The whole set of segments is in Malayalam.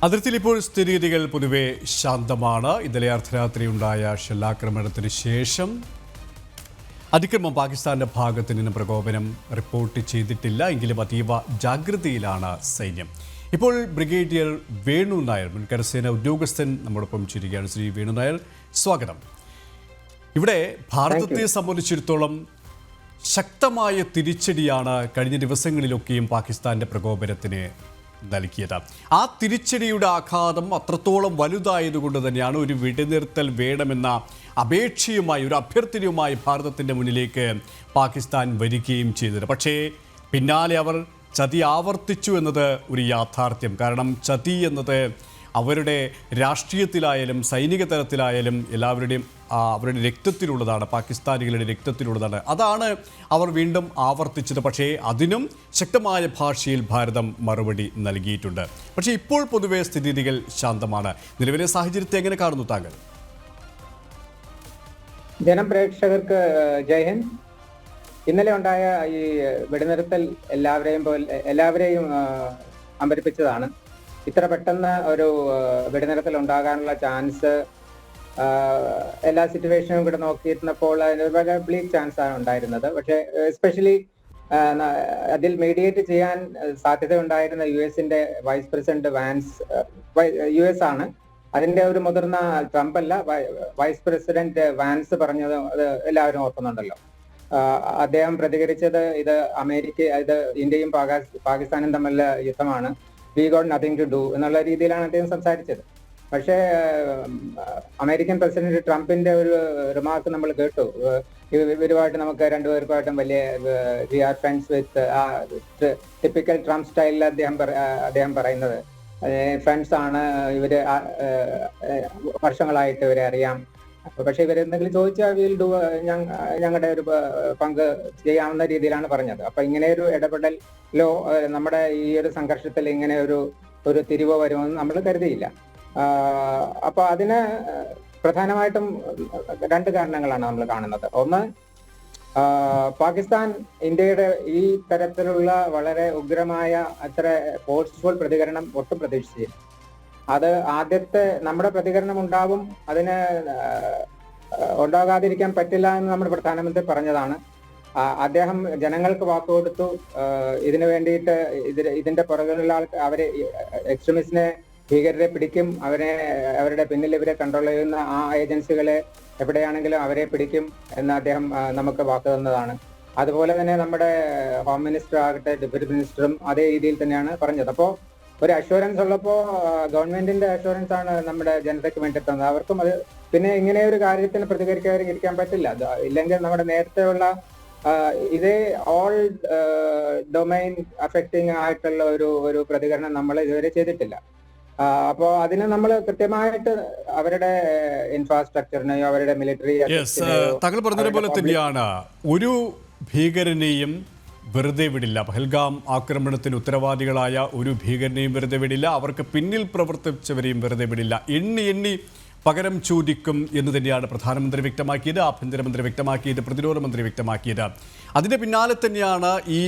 അതിർത്തിയിൽ ഇപ്പോൾ സ്ഥിതിഗതികൾ പൊതുവെ ശാന്തമാണ്. ഇന്നലെ അർദ്ധരാത്രിയുണ്ടായ ഷെല്ലാക്രമണത്തിന് ശേഷം അതിക്രമം പാകിസ്ഥാന്റെ ഭാഗത്ത് നിന്ന് പ്രകോപനം റിപ്പോർട്ട് ചെയ്തിട്ടില്ല. എങ്കിലും അതീവ ജാഗ്രതയിലാണ് സൈന്യം. ഇപ്പോൾ ബ്രിഗേഡിയർ വേണു നായർ, മുൻ കരസേന ഉദ്യോഗസ്ഥൻ, നമ്മോടൊപ്പം ചേരുകയാണ്. ശ്രീ വേണു നായർ, സ്വാഗതം. ഇവിടെ ഭാരതത്തെ സംബന്ധിച്ചിടത്തോളം ശക്തമായ തിരിച്ചടിയാണ് കഴിഞ്ഞ ദിവസങ്ങളിലൊക്കെയും പാകിസ്ഥാന്റെ പ്രകോപനത്തിന് നൽകിയത്. ആ തിരിച്ചടിയുടെ ആഘാതം അത്രത്തോളം വലുതായതുകൊണ്ട് തന്നെയാണ് ഒരു വെടിനിർത്തൽ വേണമെന്ന അപേക്ഷയുമായി, ഒരു അഭ്യർത്ഥനയുമായി ഭാരതത്തിൻ്റെ മുന്നിലേക്ക് പാകിസ്ഥാൻ വരികയും ചെയ്തത്. പക്ഷേ പിന്നാലെ അവർ ചതി ആവർത്തിച്ചു എന്നത് ഒരു യാഥാർത്ഥ്യം. കാരണം ചതി എന്നത് അവരുടെ രാഷ്ട്രീയത്തിലായാലും സൈനിക തലത്തിലായാലും എല്ലാവരുടെയും അവരുടെ രക്തത്തിലുള്ളതാണ്, പാകിസ്ഥാനികളുടെ രക്തത്തിലുള്ളതാണ്. അതാണ് അവർ വീണ്ടും ആവർത്തിച്ചത്. പക്ഷേ അതിനും ശക്തമായ ഭാഷയിൽ ഭാരതം മറുപടി നൽകിയിട്ടുണ്ട്. പക്ഷേ ഇപ്പോൾ പൊതുവെ സ്ഥിതിഗതികൾ ശാന്തമാണ്. നിലവിലെ സാഹചര്യത്തെ എങ്ങനെ കാണുന്നു താങ്കൾ? ജനപ്രേക്ഷകർക്ക് ജയ്ഹിന്ദ്. ഇന്നലെ ഉണ്ടായ ഈ വെടിനിർത്തൽ എല്ലാവരെയും അമ്പരിപ്പിച്ചതാണ്. ഇത്ര പെട്ടെന്ന് ഒരു വെടിനിർത്തൽ ഉണ്ടാകാനുള്ള ചാൻസ് എല്ലാ സിറ്റുവേഷനും കൂടെ നോക്കിയിരുന്നപ്പോൾ അതിന് വളരെ ബ്ലീക്ക് ചാൻസ് ആണ് ഉണ്ടായിരുന്നത്. പക്ഷേ എസ്പെഷ്യലി അതിൽ മീഡിയേറ്റ് ചെയ്യാൻ സാധ്യത ഉണ്ടായിരുന്ന US-ന്റെ വൈസ് പ്രസിഡന്റ് വാൻസ്, US ആണ്. അതിന്റെ ഒരു മുതിർന്ന ട്രംപ് അല്ല, വൈസ് പ്രസിഡന്റ് വാൻസ് പറഞ്ഞത് അത് എല്ലാവരും ഓർക്കുന്നുണ്ടല്ലോ. അദ്ദേഹം പ്രതികരിച്ചത് ഇത് ഇന്ത്യയും പാകിസ്ഥാനും തമ്മിലുള്ള യുദ്ധമാണ്, we got nothing to do എന്നുള്ള രീതിയിലാണ് അദ്ദേഹം സംസാരിച്ചത്. പക്ഷേ അമേരിക്കൻ പ്രസിഡന്റ് ട്രംപിന്റെ ഒരു റിമാർക്ക് നമ്മൾ കേട്ടു. ഇവരുമായിട്ട് നമുക്ക് രണ്ടുപേർക്കുമായിട്ടും വലിയ we are friends with typical Trump സ്റ്റൈലിൽ അദ്ദേഹം പറയുന്നത് ഫ്രണ്ട്സ് ആണ്, ഇവര് വർഷങ്ങളായിട്ട് ഇവരെ അറിയാം, പക്ഷെ ഇവരെന്തെങ്കിലും ചോദിച്ചാൽ വിൽ ഡു, ഞങ്ങളുടെ ഒരു പങ്ക് ചെയ്യാവുന്ന രീതിയിലാണ് പറഞ്ഞത്. അപ്പൊ ഇങ്ങനെ ഒരു ഇടപെടലോ നമ്മുടെ ഈ ഒരു സംഘർഷത്തിൽ ഇങ്ങനെ ഒരു തിരിവ് വരുമെന്ന് നമ്മൾ കരുതിയില്ല. അപ്പൊ അതിന് പ്രധാനമായിട്ടും രണ്ട് കാരണങ്ങളാണ് നമ്മൾ കാണുന്നത്. ഒന്ന്, പാകിസ്ഥാൻ ഇന്ത്യയുടെ ഈ തരത്തിലുള്ള വളരെ ഉഗ്രമായ അത്ര ഫോഴ്സ്ഫുൾ പ്രതികരണം ഒട്ടും പ്രതീക്ഷിച്ചില്ല. അത് ആദ്യത്തെ നമ്മുടെ പ്രതികരണം ഉണ്ടാകും, അതിന് ഉണ്ടാകാതിരിക്കാൻ പറ്റില്ല എന്ന് നമ്മുടെ പ്രധാനമന്ത്രി പറഞ്ഞതാണ്. അദ്ദേഹം ജനങ്ങൾക്ക് വാക്കുകൊടുത്തു. ഇതിനു വേണ്ടിയിട്ട് ഇതിന്റെ പുറകിലുള്ള അവരെ എക്സ്ട്രീമിസ്റ്റിനെ, ഭീകരരെ പിടിക്കും, അവരുടെ പിന്നിൽ ഇവരെ കൺട്രോൾ ചെയ്യുന്ന ആ ഏജൻസികളെ എവിടെയാണെങ്കിലും അവരെ പിടിക്കും എന്ന് അദ്ദേഹം നമുക്ക് വാക്ക് തന്നതാണ്. അതുപോലെ തന്നെ നമ്മുടെ ഹോം മിനിസ്റ്റർ ആകട്ടെ, ഡെപ്യൂട്ടി മിനിസ്റ്ററും അതേ രീതിയിൽ തന്നെയാണ് പറഞ്ഞത്. അപ്പോൾ ഒരു അഷ്വറൻസ് ഉള്ളപ്പോൾ ഗവൺമെന്റിന്റെ അഷ്വറൻസ് ആണ് നമ്മുടെ ജനതയ്ക്ക് വേണ്ടി തന്നത്. അവർക്കും അത് പിന്നെ ഇങ്ങനെ ഒരു കാര്യത്തിന് പ്രതികരിക്കാതിരിക്കാൻ പറ്റില്ല. ഇല്ലെങ്കിൽ നമ്മുടെ നേരത്തെയുള്ള ഇതേ ഓൾ ഡൊമൈൻ അഫക്റ്റിംഗ് ആയിട്ടുള്ള ഒരു പ്രതികരണം നമ്മൾ ഇതുവരെ ചെയ്തിട്ടില്ല. അപ്പോൾ അതിന് നമ്മൾ കൃത്യമായിട്ട് അവരുടെ ഇൻഫ്രാസ്ട്രക്ചറിനെയോ അവരുടെ മിലിറ്ററി താങ്കൾ പറഞ്ഞതുപോലെ തന്നെയാണ്, ഒരു ഭീകരനെയും വെറുതെ വിടില്ല. പഹൽഗാം ആക്രമണത്തിന് ഉത്തരവാദികളായ ഒരു ഭീകരനെയും വെറുതെ വിടില്ല, അവർക്ക് പിന്നിൽ പ്രവർത്തിച്ചവരെയും വെറുതെ വിടില്ല. എണ്ണി പകരം ചോദിക്കും എന്ന് തന്നെയാണ് പ്രധാനമന്ത്രി വ്യക്തമാക്കിയത്, ആഭ്യന്തരമന്ത്രി വ്യക്തമാക്കിയത്, പ്രതിരോധ മന്ത്രി വ്യക്തമാക്കിയത്. അതിൻ്റെ പിന്നാലെ തന്നെയാണ് ഈ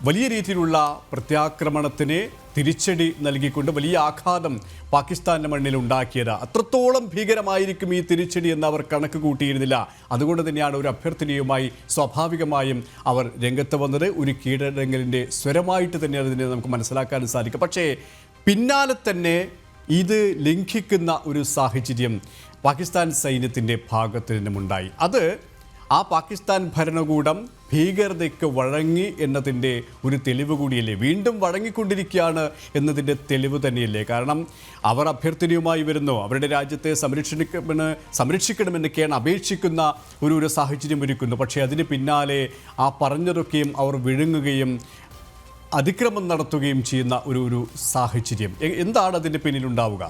വലിയ രീതിയിലുള്ള പ്രത്യാക്രമണത്തിന് തിരിച്ചടി നൽകിക്കൊണ്ട് വലിയ ആഘാതം പാകിസ്ഥാന്റെ മണ്ണിൽ ഉണ്ടാക്കിയത്. അത്രത്തോളം ഭീകരമായിരിക്കും ഈ തിരിച്ചടി എന്ന് അവർ കണക്ക് കൂട്ടിയിരുന്നില്ല. അതുകൊണ്ട് തന്നെയാണ് ഒരു അഭ്യർത്ഥനയുമായി സ്വാഭാവികമായും അവർ രംഗത്ത് വന്നത്. ഒരു കീഴടങ്ങലിൻ്റെ സ്വരമായിട്ട് തന്നെയാണ് ഇതിനെ നമുക്ക് മനസ്സിലാക്കാൻ സാധിക്കും. പക്ഷേ പിന്നാലെ തന്നെ ഇത് ലംഘിക്കുന്ന ഒരു സാഹചര്യം പാകിസ്ഥാൻ സൈന്യത്തിൻ്റെ ഭാഗത്തു നിന്നുമുണ്ടായി. അത് ആ പാകിസ്ഥാൻ ഭരണകൂടം ഭീകരതയ്ക്ക് വഴങ്ങി എന്നതിൻ്റെ ഒരു തെളിവ് കൂടിയല്ലേ, വീണ്ടും വഴങ്ങിക്കൊണ്ടിരിക്കുകയാണ് എന്നതിൻ്റെ തെളിവ് തന്നെയല്ലേ. കാരണം അവർ അഭ്യർത്ഥനയുമായി വരുന്നു, അവരുടെ രാജ്യത്തെ സംരക്ഷിക്കണമെന്നൊക്കെയാണ് അപേക്ഷിക്കുന്ന ഒരു സാഹചര്യം ഒരുക്കുന്നു. പക്ഷേ അതിന് പിന്നാലെ ആ പറഞ്ഞതൊക്കെയും അവർ വിഴുങ്ങുകയും അതിക്രമം നടത്തുകയും ചെയ്യുന്ന ഒരു സാഹചര്യം. എന്താണ് അതിൻ്റെ പിന്നിലുണ്ടാവുക?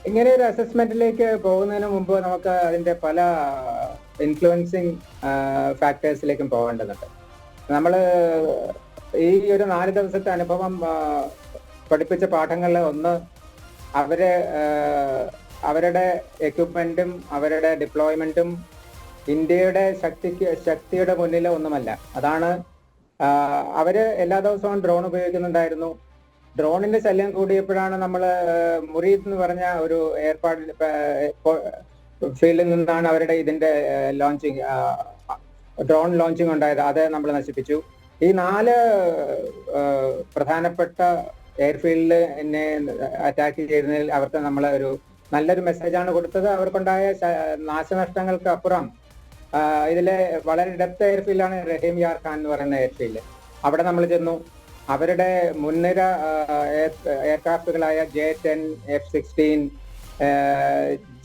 ഇങ്ങനെ ഒരു അസസ്മെന്റിലേക്ക് പോകുന്നതിന് മുമ്പ് നമുക്ക് അതിന്റെ പല ഇൻഫ്ലുവൻസിങ് ഫാക്ടേഴ്സിലേക്കും പോകേണ്ടതുണ്ട്. നമ്മൾ ഈ ഒരു 4 ദിവസത്തെ അനുഭവം പഠിപ്പിച്ച പാഠങ്ങളിൽ ഒന്ന്, അവരുടെ എക്യുപ്മെന്റും അവരുടെ ഡിപ്ലോയ്മെന്റും ഇന്ത്യയുടെ ശക്തിയുടെ മുന്നിൽ ഒന്നുമല്ല. അതാണ് അവര് എല്ലാ ദിവസവും ഡ്രോൺ ഉപയോഗിക്കുന്നുണ്ടായിരുന്നു. ഡ്രോണിന്റെ ശല്യം കൂടിയപ്പോഴാണ് നമ്മൾ മുറീദ് എന്ന് പറഞ്ഞ ഒരു ഏർപ്പാട് ഫീൽഡിൽ നിന്നാണ് അവരുടെ ഇതിന്റെ ലോഞ്ചിങ് ഡ്രോൺ ലോഞ്ചിങ് ഉണ്ടായത്. അത് നമ്മൾ നശിപ്പിച്ചു. ഈ 4 പ്രധാനപ്പെട്ട എയർഫീൽഡിൽ എന്നെ അറ്റാക്ക് ചെയ്തതിൽ അവർക്ക് നമ്മൾ ഒരു നല്ലൊരു മെസ്സേജാണ് കൊടുത്തത്. അവർക്കുണ്ടായ നാശനഷ്ടങ്ങൾക്ക് അപ്പുറം ഇതിലെ വളരെ ഡെപ്ത് എയർഫീൽഡാണ് റഹീം യാർ ഖാൻ എന്ന് പറയുന്ന എയർഫീൽഡ്. അവിടെ നമ്മൾ ചെന്നു. അവരുടെ മുൻനിര എയർക്രാഫ്റ്റുകളായ J-10, F-16,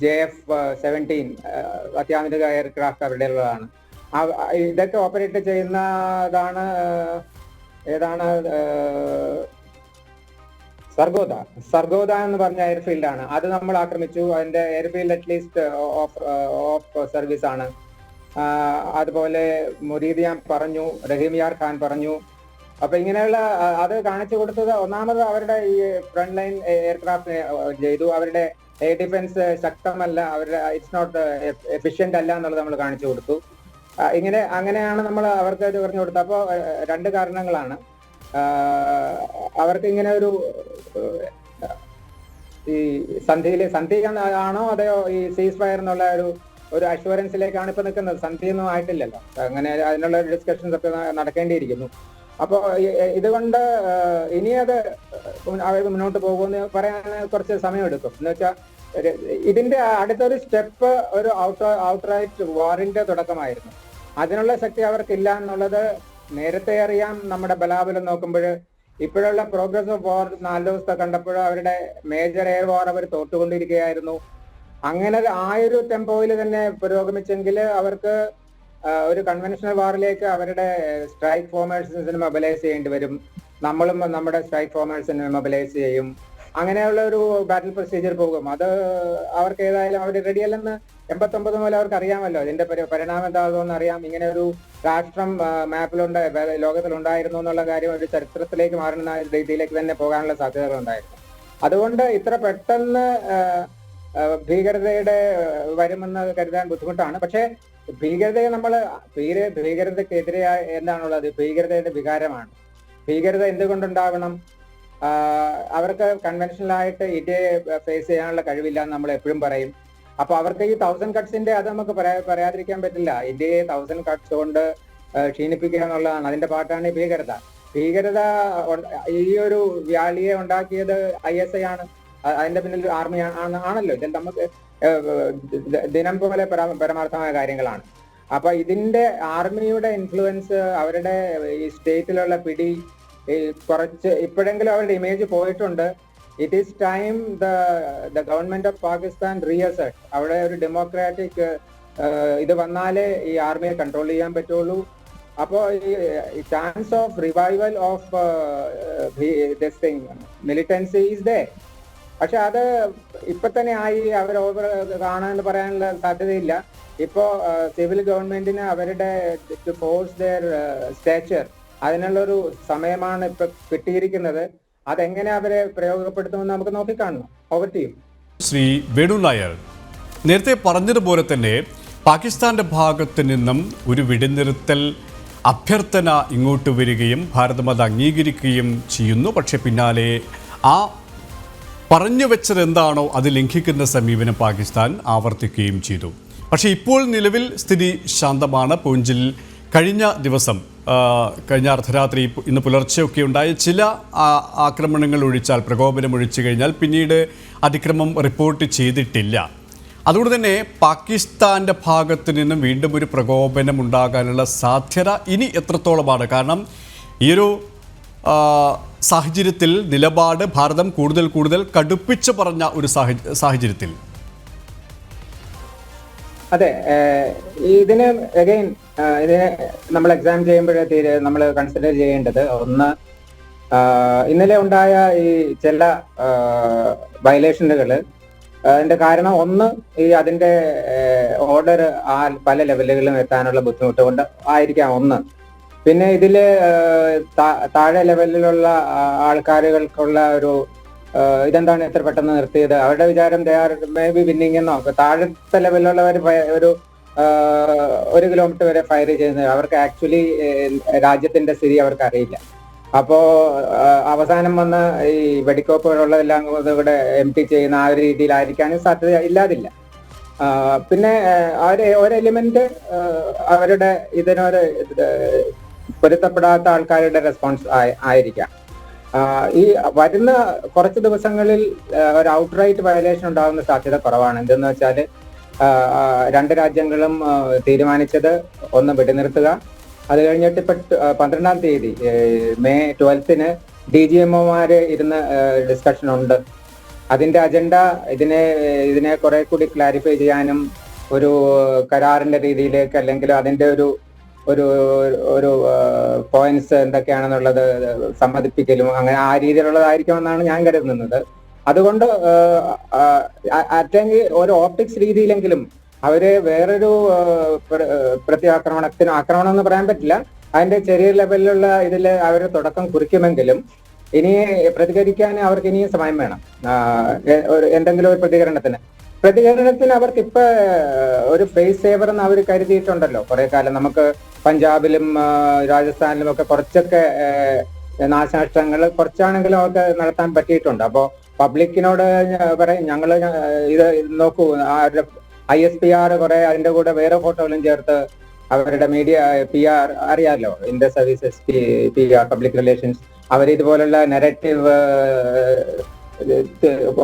JF-17 അത്യാധുനിക എയർക്രാഫ്റ്റ് അവരുടെ ഉള്ളതാണ്. ഇതൊക്കെ ഓപ്പറേറ്റ് ചെയ്യുന്നതാണ് ഏതാണ് സർഗോദ എന്ന് പറഞ്ഞ എയർഫീൽഡാണ്. അത് നമ്മൾ ആക്രമിച്ചു. അതിന്റെ എയർഫീൽഡ് അറ്റ്ലീസ്റ്റ് ഓഫ് സർവീസ് ആണ്. അതുപോലെ മുരീദിയാൻ പറഞ്ഞു, റഹീം യാർ ഖാൻ പറഞ്ഞു. അപ്പൊ ഇങ്ങനെയുള്ള അത് കാണിച്ചു കൊടുത്തത് ഒന്നാമത് അവരുടെ ഈ ഫ്രണ്ട് ലൈൻ എയർക്രാഫ്റ്റ് ചെയ്തു. അവരുടെ എയർ ഡിഫൻസ് ശക്തമല്ല, അവരുടെ ഇറ്റ്സ് നോട്ട് എഫിഷ്യന്റ് അല്ല എന്നുള്ളത് നമ്മൾ കാണിച്ചു കൊടുത്തു. അങ്ങനെയാണ് നമ്മൾ അവർക്ക് ഇത് പറഞ്ഞു കൊടുത്തത്. അപ്പോൾ 2 കാരണങ്ങളാണ്. അവർക്ക് ഇങ്ങനെ ഒരു ഈ സന്ധി ആണോ അതെയോ ഈ സീസ് ഫയർ എന്നുള്ള ഒരു അഷ്വറൻസിലേക്കാണ് ഇപ്പൊ നിൽക്കുന്നത്. സന്ധിയൊന്നും ആയിട്ടില്ലല്ലോ. അങ്ങനെ അതിനുള്ള ഡിസ്കഷൻസ് ഒക്കെ നടക്കേണ്ടിയിരിക്കുന്നു. അപ്പോൾ ഇതുകൊണ്ട് ഇനി അത് അവർക്ക് മുന്നോട്ട് പോകുമെന്ന് പറയാൻ കുറച്ച് സമയമെടുക്കും. എന്ന് വെച്ചാൽ ഇതിന്റെ അടുത്തൊരു സ്റ്റെപ്പ് ഒരു ഔട്ട്റൈറ്റ് വാറിന്റെ തുടക്കമായിരുന്നു. അതിനുള്ള ശക്തി അവർക്കില്ല എന്നുള്ളത് നേരത്തെ അറിയാം. നമ്മുടെ ബലാബലം നോക്കുമ്പോൾ ഇപ്പോഴുള്ള പ്രോഗ്രസ് ഓഫ് വാർ 4 ദിവസത്തെ കണ്ടപ്പോൾ അവരുടെ മേജർ എയർ വാർ അവർ തോറ്റുകൊണ്ടിരിക്കുകയായിരുന്നു. അങ്ങനെ ഒരു ടെമ്പോയിൽ തന്നെ പുരോഗമിച്ചെങ്കിൽ അവർക്ക് ഒരു കൺവെൻഷണൽ വാറിലേക്ക് അവരുടെ സ്ട്രൈക്ക് ഫോമേഴ്സിനെ മൊബിലൈസ് ചെയ്യേണ്ടി വരും. നമ്മളും നമ്മുടെ സ്ട്രൈക്ക് ഫോമേഴ്സിനെ മൊബിലൈസ് ചെയ്യും. അങ്ങനെയുള്ള ഒരു ബാറ്റിൽ പ്രൊസീജിയർ പോകും. അത് അവർക്ക് ഏതായാലും അവർ റെഡിയല്ലെന്ന് 89 മുതൽ അവർക്ക് അറിയാമല്ലോ. ഇതിന്റെ പരിണാമം എന്താകുമെന്ന് അറിയാം. ഇങ്ങനെ ഒരു രാഷ്ട്രം ലോകത്തിലുണ്ടായിരുന്നു എന്നുള്ള കാര്യം ഒരു ചരിത്രത്തിലേക്ക് മാറുന്ന രീതിയിലേക്ക് തന്നെ പോകാനുള്ള സാധ്യതകളുണ്ടായിരുന്നു. അതുകൊണ്ട് ഇത്ര പെട്ടെന്ന് ഭീകരതയുടെ വരുമെന്ന് കരുതാൻ ബുദ്ധിമുട്ടാണ്. പക്ഷേ ഭീകരതയ്ക്കെതിരെ എന്താണുള്ളത്? ഭീകരതയുടെ വികാരമാണ്. ഭീകരത എന്തുകൊണ്ടുണ്ടാവണം? അവർക്ക് കൺവെൻഷനലായിട്ട് ഇന്ത്യയെ ഫേസ് ചെയ്യാനുള്ള കഴിവില്ല എന്ന് നമ്മൾ എപ്പോഴും പറയും. അപ്പൊ അവർക്ക് ഈ 1000 കട്ട്സിന്റെ അത് നമുക്ക് പറയാതിരിക്കാൻ പറ്റില്ല. ഇന്ത്യയെ 1000 കട്ട്സ് കൊണ്ട് ക്ഷീണിപ്പിക്കുക എന്നുള്ളതാണ് അതിന്റെ പാട്ടാണ് ഈ ഭീകരത. ഈ ഒരു വ്യാളിയെ ഉണ്ടാക്കിയത് ISI ആണ്. അതിന്റെ പിന്നിൽ ആർമി ആണല്ലോ. ഇതിൽ നമുക്ക് ദിനം പോലെ പരമാർത്ഥമായ കാര്യങ്ങളാണ്. അപ്പൊ ഇതിന്റെ ആർമിയുടെ ഇൻഫ്ലുവൻസ്, അവരുടെ ഈ സ്റ്റേറ്റിലുള്ള പിടി കുറച്ച് ഇപ്പോഴെങ്കിലും അവരുടെ ഇമേജ് പോയിട്ടുണ്ട്. It is time the government of Pakistan reassert. അവിടെ ഒരു ഡെമോക്രാറ്റിക് ഇത് വന്നാലേ ഈ ആർമിയെ കൺട്രോൾ ചെയ്യാൻ പറ്റുള്ളൂ. അപ്പോൾ ഈ chance of revival of this thing militancy is there. പക്ഷെ അത് ഇപ്പൊ തന്നെ അവർ ഓവർ കാണാൻ പറയാനുള്ള സാധ്യതയില്ല. ഇപ്പോ സിവിൽ ഗവൺമെന്റിന് അവരുടെ ടു ഫോഴ്സ് ദെയർ സ്റ്റേച്ചർ അതിനുള്ളൊരു സമയമാണ് ഇപ്പൊ കിട്ടിയിരിക്കുന്നത്. അതെങ്ങനെ അവരെ പ്രയോഗപ്പെടുത്തുമെന്ന് നമുക്ക് നോക്കിക്കാണണം. Over to you. Shri Venu Nair, നേരത്തെ പറഞ്ഞതുപോലെ തന്നെ പാകിസ്ഥാന്റെ ഭാഗത്ത് നിന്നും ഒരു വെടിനിർത്തൽ അഭ്യർത്ഥന ഇങ്ങോട്ട് വരികയും ഭാരതം അത് അംഗീകരിക്കുകയും ചെയ്യുന്നു. പക്ഷെ പിന്നാലെ ആ പറഞ്ഞു വെച്ചത് എന്താണോ അത് ലംഘിക്കുന്ന സമീപനം പാകിസ്ഥാൻ ആവർത്തിക്കുകയും ചെയ്തു. പക്ഷേ ഇപ്പോൾ നിലവിൽ സ്ഥിതി ശാന്തമാണ്. പൂഞ്ചിൽ കഴിഞ്ഞ ദിവസം കഴിഞ്ഞ അർദ്ധരാത്രി ഇന്ന് പുലർച്ചെയൊക്കെ ഉണ്ടായ ചില ആക്രമണങ്ങൾ ഒഴിച്ചാൽ, പ്രകോപനം ഒഴിച്ചു കഴിഞ്ഞാൽ പിന്നീട് അതിക്രമം റിപ്പോർട്ട് ചെയ്തിട്ടില്ല. അതുകൊണ്ട് തന്നെ പാകിസ്ഥാൻ്റെ ഭാഗത്ത് നിന്നും വീണ്ടും ഒരു പ്രകോപനം ഉണ്ടാകാനുള്ള സാധ്യത ഇനി എത്രത്തോളമാണ്? കാരണം ഈയൊരു സാഹചര്യത്തിൽ നിലപാട് ഭാരതം കൂടുതൽ കടുപ്പിച്ച് പറഞ്ഞ ഒരു സാഹചര്യത്തിൽ അതെ, ഇതിന് അഗൈൻ ഇതിനെ നമ്മൾ എക്സാം ചെയ്യുമ്പോഴേ നമ്മൾ കൺസിഡർ ചെയ്യേണ്ടത് ഒന്ന്, ഇന്നലെ ഉണ്ടായ ഈ ചില വയലേഷനുകൾ അതിന്റെ കാരണം ഒന്ന് ഈ അതിന്റെ ഓർഡർ പല ലെവലുകളിലും എത്താനുള്ള ബുദ്ധിമുട്ട് കൊണ്ട് ആയിരിക്കാം ഒന്ന്. പിന്നെ ഇതില് താഴെ ലെവലിലുള്ള ആൾക്കാരുകൾക്കുള്ള ഒരു ഇതെന്താണ് ഇത്ര പെട്ടെന്ന് നിർത്തിയത്, അവരുടെ വിചാരം they are may be winning എന്നോ. താഴത്തെ ലെവലിലുള്ളവർ ഒരു 1 കിലോമീറ്റർ വരെ ഫയർ ചെയ്യുന്നത് അവർക്ക് ആക്ച്വലി രാജ്യത്തിന്റെ സ്ഥിതി അവർക്ക് അറിയില്ല. അപ്പോ അവസാനം വന്ന് ഈ വെടിക്കോപ്പുകളുള്ളതെല്ലാം ഇവിടെ എംപ്റ്റി ചെയ്യുന്ന ആ ഒരു രീതിയിലായിരിക്കാനും സാധ്യത ഇല്ലാതില്ല. പിന്നെ ഒരു എലിമെന്റ് അവരുടെ ഇതിനൊരു പൊരുത്തപ്പെടാത്ത ആൾക്കാരുടെ റെസ്പോൺസ് ആയിരിക്കാം. ഈ വരുന്ന കുറച്ച് ദിവസങ്ങളിൽ ഒരു ഔട്ട്റൈറ്റ് വയലേഷൻ ഉണ്ടാകുന്ന സാധ്യത കുറവാണ്. എന്തെന്ന് വെച്ചാൽ രണ്ട് രാജ്യങ്ങളും തീരുമാനിച്ചത് ഒന്ന് വെടിനിർത്തുക. അത് കഴിഞ്ഞിട്ട് ഇപ്പൊ 12-ാം തീയതി മെയ് 12-ന് DGMOമാര് ഇരുന്ന് ഡിസ്കഷൻ ഉണ്ട്. അതിന്റെ അജണ്ട ഇതിനെ കുറെ കൂടി ക്ലാരിഫൈ ചെയ്യാനും ഒരു കരാറിന്റെ രീതിയിലേക്ക് അല്ലെങ്കിൽ അതിന്റെ ഒരു ഒരു ഒരു പോയിന്റ്സ് എന്തൊക്കെയാണെന്നുള്ളത് സമ്മതിപ്പിക്കലും അങ്ങനെ ആ രീതിയിലുള്ളതായിരിക്കുമെന്നാണ് ഞാൻ കരുതുന്നത്. അതുകൊണ്ട് അല്ലെങ്കിൽ ഒരു ഓപ്റ്റിക്സ് രീതിയിലെങ്കിലും അവര് വേറൊരു ആക്രമണം എന്ന് പറയാൻ പറ്റില്ല, അതിന്റെ ചെറിയ ലെവലിലുള്ള ഇതിൽ അവർ തുടക്കം കുറിക്കുമെങ്കിലും ഇനി പ്രതികരിക്കാൻ അവർക്ക് ഇനിയും സമയം വേണം. എന്തെങ്കിലും ഒരു പ്രതികരണത്തിന് അവർക്ക് ഇപ്പൊ ഒരു ഫേസ് സേവർ എന്ന് അവർ കരുതിയിട്ടുണ്ടല്ലോ കുറെ കാലം. നമുക്ക് പഞ്ചാബിലും രാജസ്ഥാനിലും ഒക്കെ കുറച്ചൊക്കെ നാശനഷ്ടങ്ങൾ കുറച്ചാണെങ്കിലും അവർക്ക് നടത്താൻ പറ്റിയിട്ടുണ്ട്. അപ്പോ പബ്ലിക്കിനോട് പറയും, ഞങ്ങള് ഇത് നോക്കൂ, ISPR കുറെ അതിന്റെ കൂടെ വേറെ ഫോട്ടോകളും ചേർത്ത് അവരുടെ മീഡിയ PR അറിയാമല്ലോ, India services PR public relations, അവർ ഇതുപോലുള്ള നെറേറ്റീവ്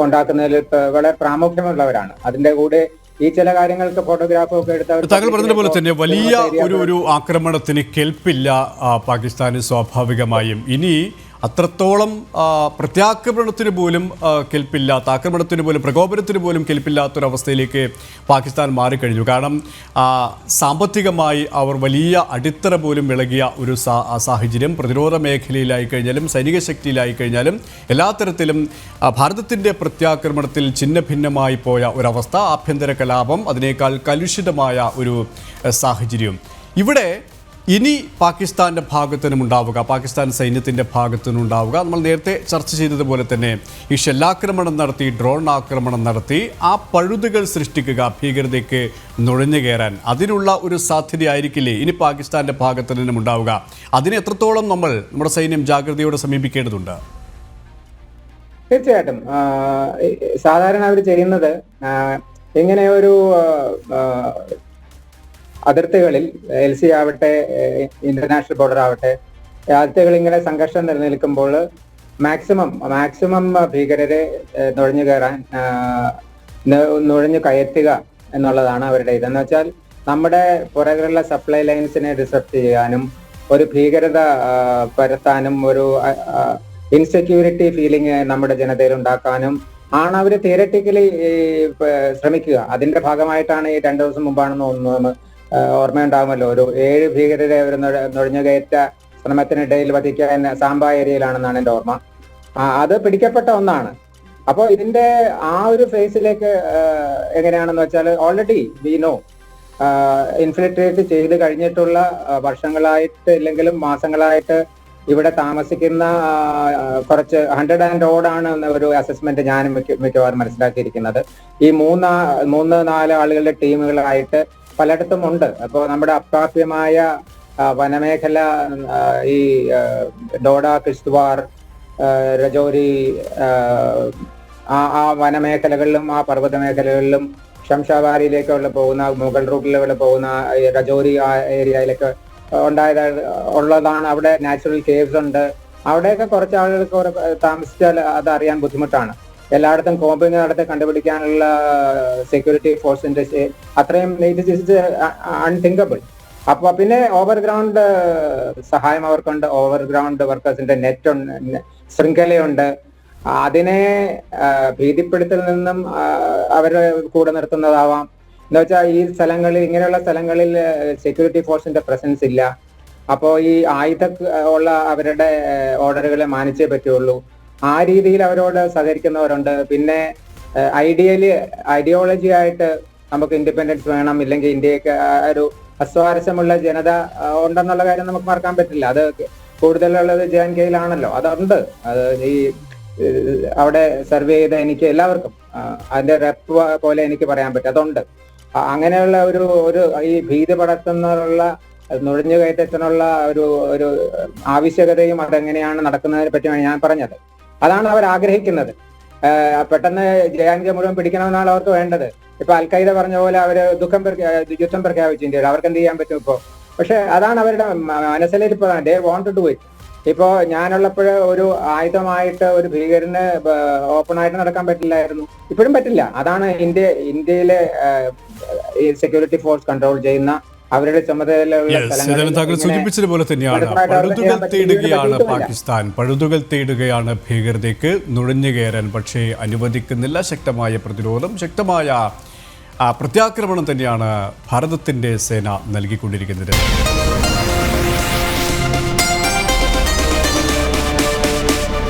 ഉണ്ടാക്കുന്നതിൽ വളരെ പ്രാമുഖ്യമുള്ളവരാണ്. അതിന്റെ കൂടെ ഈ ചില കാര്യങ്ങൾക്ക് ഫോട്ടോഗ്രാഫൊക്കെ എടുത്ത് താങ്കൾ പറഞ്ഞതുപോലെ തന്നെ വലിയ ഒരു ആക്രമണത്തിന് കെൽപ്പില്ല പാകിസ്ഥാന് സ്വാഭാവികമായും. ഇനി അത്രത്തോളം പ്രത്യാക്രമണത്തിന് പോലും കെൽപ്പില്ലാത്ത, ആക്രമണത്തിന് പോലും പ്രകോപനത്തിന് പോലും കെൽപ്പില്ലാത്തൊരവസ്ഥയിലേക്ക് പാകിസ്ഥാൻ മാറിക്കഴിഞ്ഞു. കാരണം സാമ്പത്തികമായി അവർ വലിയ അടിത്തറ പോലും ഇളകിയ ഒരു സാഹചര്യം. പ്രതിരോധ മേഖലയിലായി കഴിഞ്ഞാലും സൈനിക ശക്തിയിലായി കഴിഞ്ഞാലും എല്ലാ തരത്തിലും ഭാരതത്തിൻ്റെ പ്രത്യാക്രമണത്തിൽ ഛിന്ന ഭിന്നമായി പോയ ഒരവസ്ഥ, ആഭ്യന്തര കലാപം, അതിനേക്കാൾ കലുഷിതമായ ഒരു സാഹചര്യം ഇവിടെ ഇനി പാകിസ്ഥാൻ്റെ ഭാഗത്തുനിന്നുണ്ടാവുക, പാകിസ്ഥാൻ സൈന്യത്തിൻ്റെ ഭാഗത്തുനിന്നുണ്ടാവുക. നമ്മൾ നേരത്തെ ചർച്ച ചെയ്തതുപോലെ തന്നെ ഈ ഷെല്ലാക്രമണം നടത്തി, ഡ്രോൺ ആക്രമണം നടത്തി ആ പഴുതുകൾ സൃഷ്ടിക്കുക, ഭീകരതയ്ക്ക് നുഴഞ്ഞു കയറാൻ, അതിനുള്ള ഒരു സാധ്യതയായിരിക്കില്ലേ ഇനി പാകിസ്ഥാൻ്റെ ഭാഗത്തു നിന്നും ഉണ്ടാവുക? അതിന് എത്രത്തോളം നമ്മുടെ സൈന്യം ജാഗ്രതയോടെ സമീപിക്കേണ്ടതുണ്ട്? തീർച്ചയായിട്ടും സാധാരണ അവർ ചെയ്യുന്നത് ഇങ്ങനെ ഒരു അതിർത്തികളിൽ LC ആവട്ടെ, ഇന്റർനാഷണൽ ബോർഡർ ആവട്ടെ, അതിർത്തികൾ ഇങ്ങനെ സംഘർഷം നിലനിൽക്കുമ്പോൾ മാക്സിമം ഭീകരരെ നുഴഞ്ഞു കയറ്റുക എന്നുള്ളതാണ് അവരുടെ ഇതെന്ന് വെച്ചാൽ നമ്മുടെ പുറകിലുള്ള സപ്ലൈ ലൈൻസിനെ ഡിസ്റപ്റ്റ് ചെയ്യാനും ഒരു ഭീകരത പരത്താനും ഒരു ഇൻസെക്യൂരിറ്റി ഫീലിംഗ് നമ്മുടെ ജനതയിൽ ഉണ്ടാക്കാനും ആണ് അവർ തിയററ്റിക്കലി ശ്രമിക്കുക. അതിന്റെ ഭാഗമായിട്ടാണ് ഈ 2 ദിവസം മുമ്പാണെന്ന് തോന്നുന്നു, ഓർമ്മയുണ്ടാകുമല്ലോ, ഒരു 7 ഭീകരരെ അവർ നുഴഞ്ഞുകയറ്റ ശ്രമത്തിനിടയിൽ വധിക്കാൻ സാംബ ഏരിയയിലാണെന്നാണ് എൻ്റെ ഓർമ്മ. അത് പിടിക്കപ്പെട്ട ഒന്നാണ്. അപ്പോൾ ഇതിന്റെ ആ ഒരു ഫേസിലേക്ക് എങ്ങനെയാണെന്ന് വെച്ചാൽ ഓൾറെഡി വി നോ ഇൻഫിൽട്രേറ്റ് ചെയ്ത് കഴിഞ്ഞിട്ടുള്ള വർഷങ്ങളായിട്ട് ഇല്ലെങ്കിലും മാസങ്ങളായിട്ട് ഇവിടെ താമസിക്കുന്ന കുറച്ച് 100 and odd ആണ് ഒരു അസസ്മെന്റ് ഞാൻ മിക്കവാറും മനസ്സിലാക്കിയിരിക്കുന്നത്. ഈ 3-4 ആളുകളുടെ ടീമുകളായിട്ട് പലയിടത്തും ഉണ്ട്. അപ്പോൾ നമ്മുടെ അപ്രാപ്യമായ വനമേഖല, ഈ ഡോഡ, കിഷ്ത്വാർ, രജോരി, ആ വനമേഖലകളിലും ആ പർവ്വത മേഖലകളിലും ശംഷാബാരിയിലേക്കുള്ള പോകുന്ന, മുഗൾ റൂട്ടിലൂടെ പോകുന്ന രജോരി ആ ഏരിയയിലൊക്കെ ഉള്ളതാണ്. അവിടെ നാച്ചുറൽ കേവ്സ് ഉണ്ട്. അവിടെയൊക്കെ കുറച്ച് ആളുകൾക്ക് താമസിച്ചാൽ അത് അറിയാൻ ബുദ്ധിമുട്ടാണ്. എല്ലായിടത്തും കോമ്പിങ് നടത്തി കണ്ടുപിടിക്കാനുള്ള സെക്യൂരിറ്റി ഫോഴ്സിന്റെ അത്രയും ഇറ്റ് ഈസ് അൺതിങ്കബിൾ. അപ്പൊ പിന്നെ ഓവർഗ്രൗണ്ട് സഹായം അവർക്കുണ്ട്. ഓവർഗ്രൗണ്ട് വർക്കേഴ്സിന്റെ ശൃംഖലയുണ്ട്. അതിനെ ഭീതിപ്പെടുത്തൽ നിന്നും അവരെ കൂടെ നിർത്തുന്നതാവാം. എന്താ വെച്ചാൽ ഈ സ്ഥലങ്ങളിൽ, ഇങ്ങനെയുള്ള സ്ഥലങ്ങളിൽ സെക്യൂരിറ്റി ഫോഴ്സിന്റെ പ്രസൻസ് ഇല്ല. അപ്പോൾ ഈ ഉള്ള അവരുടെ ഓർഡറുകളെ മാനിച്ചേ പറ്റുള്ളൂ. ആ രീതിയിൽ അവരോട് സഹകരിക്കുന്നവരുണ്ട്. പിന്നെ ഐഡിയോളജി ആയിട്ട് നമുക്ക് ഇൻഡിപെൻഡൻസ് വേണം, ഇല്ലെങ്കിൽ ഇന്ത്യക്ക് ഒരു അസ്വാരസ്യമുള്ള ജനത ഉണ്ടെന്നുള്ള കാര്യം നമുക്ക് മറക്കാൻ പറ്റില്ല. അത് കൂടുതലുള്ളത് JNKയിലാണല്ലോ. അതുണ്ട്. അത് ഈ അവിടെ സർവേ ചെയ്ത എനിക്ക് എല്ലാവർക്കും അതിന്റെ റെപ്പ് പോലെ എനിക്ക് പറയാൻ പറ്റും, അതുണ്ട്. അങ്ങനെയുള്ള ഒരു ഈ ഭീതി പടർത്തുന്നുള്ള നുഴഞ്ഞു കയറ്റത്തിനുള്ള ഒരു ഒരു ആവശ്യകതയും അതെങ്ങനെയാണ് നടക്കുന്നതിനെ പറ്റിയാണ് ഞാൻ പറഞ്ഞത്. അതാണ് അവർ ആഗ്രഹിക്കുന്നത്. പെട്ടെന്ന് ജയാൻജെ മുഴുവൻ പിടിക്കണമെന്നാണ് അവർക്ക് വേണ്ടത്. ഇപ്പൊ അൽ-ഖൈദ പറഞ്ഞ പോലെ അവര് യുദ്ധം പ്രഖ്യാപിച്ചു ഇന്ത്യയിൽ. അവർക്ക് എന്ത് ചെയ്യാൻ പറ്റും ഇപ്പോ? പക്ഷെ അതാണ് അവരുടെ മനസ്സിലേക്ക് they want to do it. ഇപ്പോ ഞാനുള്ളപ്പോൾ ഒരു ആയുധമായിട്ട് ഒരു ഭീകരന് ഓപ്പൺ ആയിട്ട് നടക്കാൻ പറ്റില്ലായിരുന്നു. ഇപ്പോഴും പറ്റില്ല. അതാണ് ഇന്ത്യയിലെ സെക്യൂരിറ്റി ഫോഴ്സ് കൺട്രോൾ ചെയ്യുന്ന അവരുടെ ചുമതലയുള്ള താങ്കൾ സൂചിപ്പിച്ചതുപോലെ തന്നെയാണ് പഴുതുകൾ തേടുകയാണ് പാകിസ്ഥാൻ, പഴുതുകൾ തേടുകയാണ് ഭീകരതയ്ക്ക് നുഴഞ്ഞു കയറാൻ. പക്ഷേ അനുവദിക്കുന്നില്ല. ശക്തമായ പ്രതിരോധം, ശക്തമായ പ്രത്യാക്രമണം തന്നെയാണ് ഭാരതത്തിൻ്റെ സേന നൽകിക്കൊണ്ടിരിക്കുന്നത്.